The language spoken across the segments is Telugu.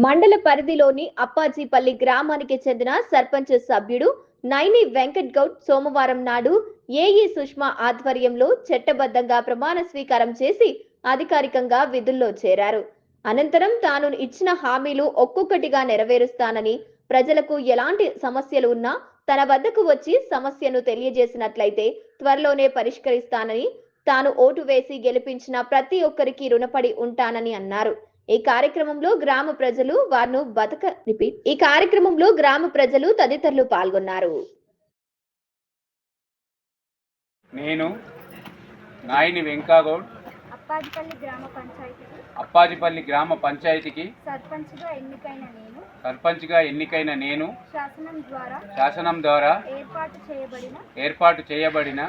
మండల పరిధిలోని అప్పాజీపల్లి గ్రామానికి చెందిన సర్పంచ్ సభ్యుడు నైని వెంకట్ గౌడ్ సోమవారం నాడు ఏఈ సుష్మా ఆధ్వర్యంలో చట్టబద్ధంగా ప్రమాణ స్వీకారం చేసి అధికారికంగా విధుల్లో చేరారు. అనంతరం తాను ఇచ్చిన హామీలు ఒక్కొక్కటిగా నెరవేరుస్తానని, ప్రజలకు ఎలాంటి సమస్యలు ఉన్నా తన వద్దకు వచ్చి సమస్యను తెలియజేసినట్లయితే త్వరలోనే పరిష్కరిస్తానని, తాను ఓటు వేసి గెలిపించిన ప్రతి ఒక్కరికి రుణపడి ఉంటానని అన్నారు. ఈ కార్యక్రమంలో గ్రామ ప్రజలు తదితరులు పాల్గొన్నారు. నేను నాయని వెంకగౌడ్ అప్పాజిపల్లి గ్రామ పంచాయతీకి సర్పంచ్గా ఎన్నికైన నేను శాసనం ద్వారా ఏర్పాటు చేయబడిన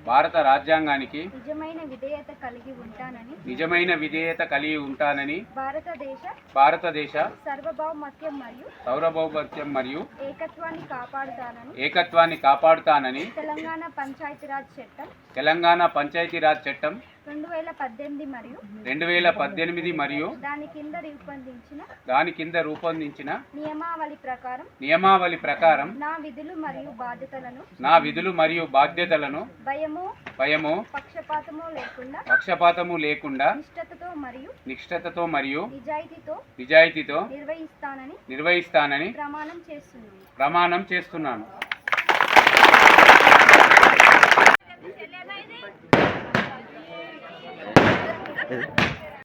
భారత రాజ్యాంగానికి నిజమైన విధేయత కలిగి ఉంటానని భారతదేశ సార్వభౌమత్యం మరియు ఏకత్వాన్ని కాపాడుతానని తెలంగాణ పంచాయతీరాజ్ చట్టం 2018 మరియు దాని కింద రూపొందించిన నియమావళి ప్రకారం నా విధులు మరియు బాధ్యతలను భయము పక్షపాతము లేకుండా నిష్ఠతతో మరియు నిజాయితీతో నిర్వహిస్తానని ప్రమాణం చేస్తున్నాను. Is it?